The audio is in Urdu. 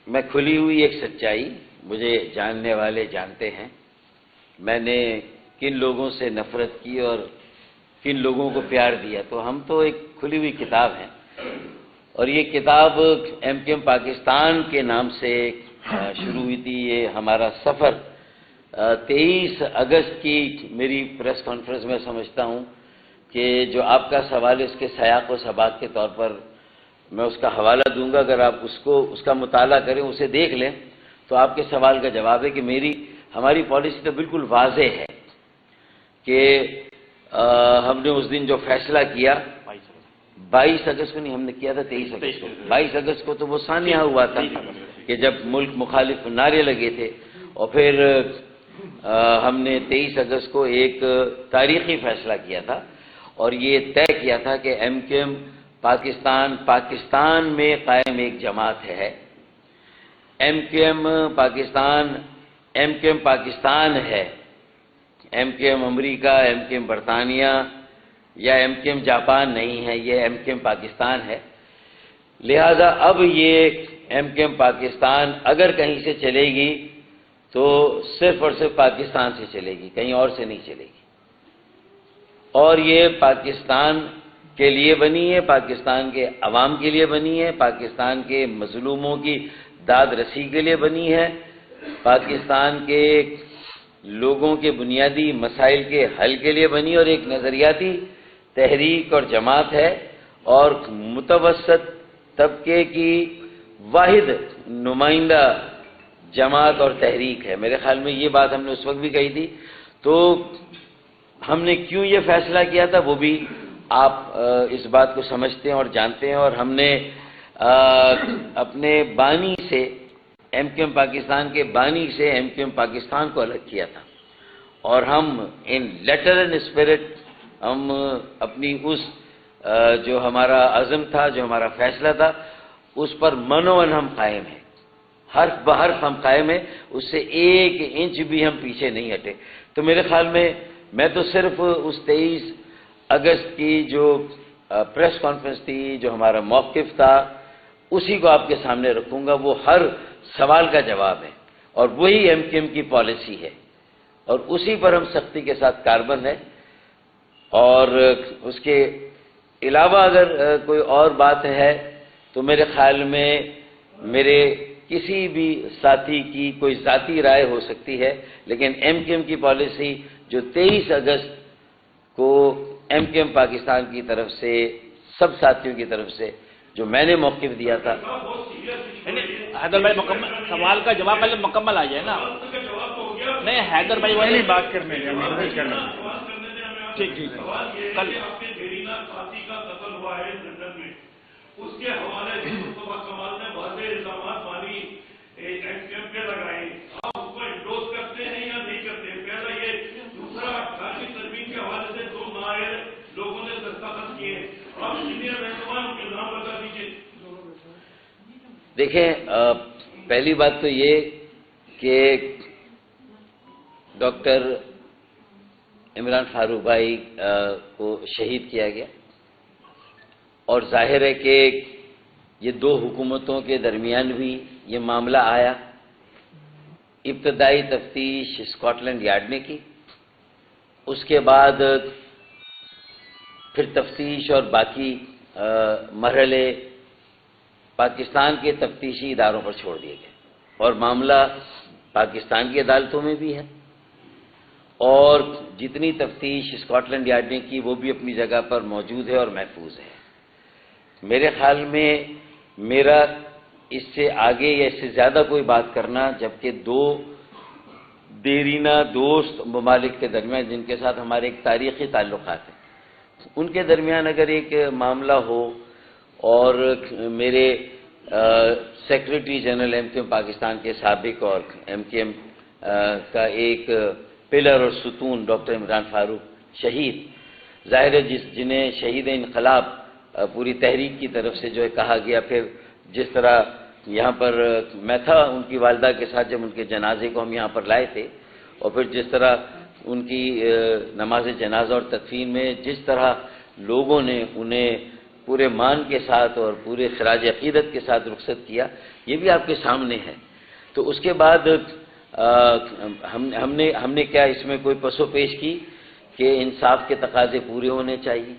میں کھلی ہوئی ایک سچائی، مجھے جاننے والے جانتے ہیں میں نے کن لوگوں سے نفرت کی اور کن لوگوں کو پیار دیا. تو ہم تو ایک کھلی ہوئی کتاب ہیں، اور یہ کتاب ایم کیو ایم پاکستان کے نام سے شروع ہوئی تھی. یہ ہمارا سفر 23 اگست کی میری پریس کانفرنس میں سمجھتا ہوں کہ جو آپ کا سوال ہے اس کے سیاق و سباق کے طور پر میں اس کا حوالہ دوں گا. اگر آپ اس کا مطالعہ کریں، اسے دیکھ لیں، تو آپ کے سوال کا جواب ہے کہ ہماری پالیسی تو بالکل واضح ہے کہ ہم نے اس دن جو فیصلہ کیا 22 اگست کو نہیں، ہم نے کیا تھا 23 اگست کو. 22 اگست کو تو وہ سانحہ ہوا تھا کہ جب ملک مخالف نعرے لگے تھے، اور پھر ہم نے 23 اگست کو ایک تاریخی فیصلہ کیا تھا اور یہ طے کیا تھا کہ ایم کیو ایم پاکستان میں قائم ایک جماعت ہے. ایم کیو ایم پاکستان ہے. ایم کیو ایم امریکہ، ایم کیو ایم برطانیہ یا ایم کیو ایم جاپان نہیں ہے، یہ ایم کیو ایم پاکستان ہے. لہذا اب یہ ایم کیو ایم پاکستان اگر کہیں سے چلے گی تو صرف اور صرف پاکستان سے چلے گی، کہیں اور سے نہیں چلے گی. اور یہ پاکستان کے لیے بنی ہے، پاکستان کے عوام کے لیے بنی ہے، پاکستان کے مظلوموں کی داد رسی کے لیے بنی ہے، پاکستان کے لوگوں کے بنیادی مسائل کے حل کے لیے بنی، اور ایک نظریاتی تحریک اور جماعت ہے، اور متوسط طبقے کی واحد نمائندہ جماعت اور تحریک ہے. میرے خیال میں یہ بات ہم نے اس وقت بھی کہی تھی. تو ہم نے کیوں یہ فیصلہ کیا تھا وہ بھی آپ اس بات کو سمجھتے ہیں اور جانتے ہیں. اور ہم نے اپنے بانی سے، ایم کیو ایم پاکستان کے بانی سے ایم کیو ایم پاکستان کو الگ کیا تھا، اور ہم ان لیٹر اینڈ اسپرٹ ہم اپنی اس جو ہمارا عزم تھا، جو ہمارا فیصلہ تھا، اس پر منوً ہم قائم ہیں. حرف بحرف ہم قائم ہیں، اس سے 1 انچ بھی ہم پیچھے نہیں ہٹے. تو میرے خیال میں تو صرف اس 23 اگست کی جو پریس کانفرنس تھی، جو ہمارا موقف تھا، اسی کو آپ کے سامنے رکھوں گا. وہ ہر سوال کا جواب ہے، اور وہی ایم کیو ایم کی پالیسی ہے، اور اسی پر ہم سختی کے ساتھ کاربند ہیں. اور اس کے علاوہ اگر کوئی اور بات ہے تو میرے خیال میں میرے کسی بھی ساتھی کی کوئی ذاتی رائے ہو سکتی ہے، لیکن ایم کیو ایم کی پالیسی جو 23 اگست کو ایم کیو ایم پاکستان کی طرف سے سب ساتھیوں کی طرف سے جو میں نے موقف دیا تھا. حیدر بھائی سوال کا جواب پہلے مکمل آ جائے نا. نہیں حیدر بھائی والی بات کرنے ٹھیک کل اس کے حوالے سے مصطفیٰ کمال نے واضح الزامات والی ایم کیو ایم پہ لگائے. آپ اس کو انڈوز کرتے ہیں یا نہیں کرتے؟ پہلا یہ. دوسرا، کافی ترمیم کے حوالے سے 2 نائب لوگوں نے دستخط کیے، آپ سینئر رہنما کے نام بتا دیجیے. دیکھیں، پہلی بات تو یہ کہ ڈاکٹر عمران فاروق بھائی کو شہید کیا گیا، اور ظاہر ہے کہ یہ 2 حکومتوں کے درمیان بھی یہ معاملہ آیا. ابتدائی تفتیش اسکاٹ لینڈ یارڈ نے کی، اس کے بعد پھر تفتیش اور باقی مرحلے پاکستان کے تفتیشی اداروں پر چھوڑ دیے گئے، اور معاملہ پاکستان کی عدالتوں میں بھی ہے. اور جتنی تفتیش اسکاٹ لینڈ یارڈ نے کی وہ بھی اپنی جگہ پر موجود ہے اور محفوظ ہے. میرے خیال میں میرا اس سے آگے یا اس سے زیادہ کوئی بات کرنا، جبکہ 2 دیرینہ دوست ممالک کے درمیان جن کے ساتھ ہمارے ایک تاریخی تعلقات ہیں، ان کے درمیان اگر ایک معاملہ ہو، اور میرے secretary general M Q M Pakistan کے سابق اور ایم کیو ایم کا ایک پلر اور ستون ڈاکٹر عمران فاروق شہید، ظاہر ہے جنہیں شہید انقلاب پوری تحریک کی طرف سے جو ہے کہا گیا. پھر جس طرح یہاں پر میں تھا ان کی والدہ کے ساتھ جب ان کے جنازے کو ہم یہاں پر لائے تھے، اور پھر جس طرح ان کی نماز جنازہ اور تدفین میں جس طرح لوگوں نے انہیں پورے مان کے ساتھ اور پورے خراج عقیدت کے ساتھ رخصت کیا، یہ بھی آپ کے سامنے ہے۔ تو اس کے بعد ہم نے کیا اس میں کوئی پس و پیش کی کہ انصاف کے تقاضے پورے ہونے چاہیے؟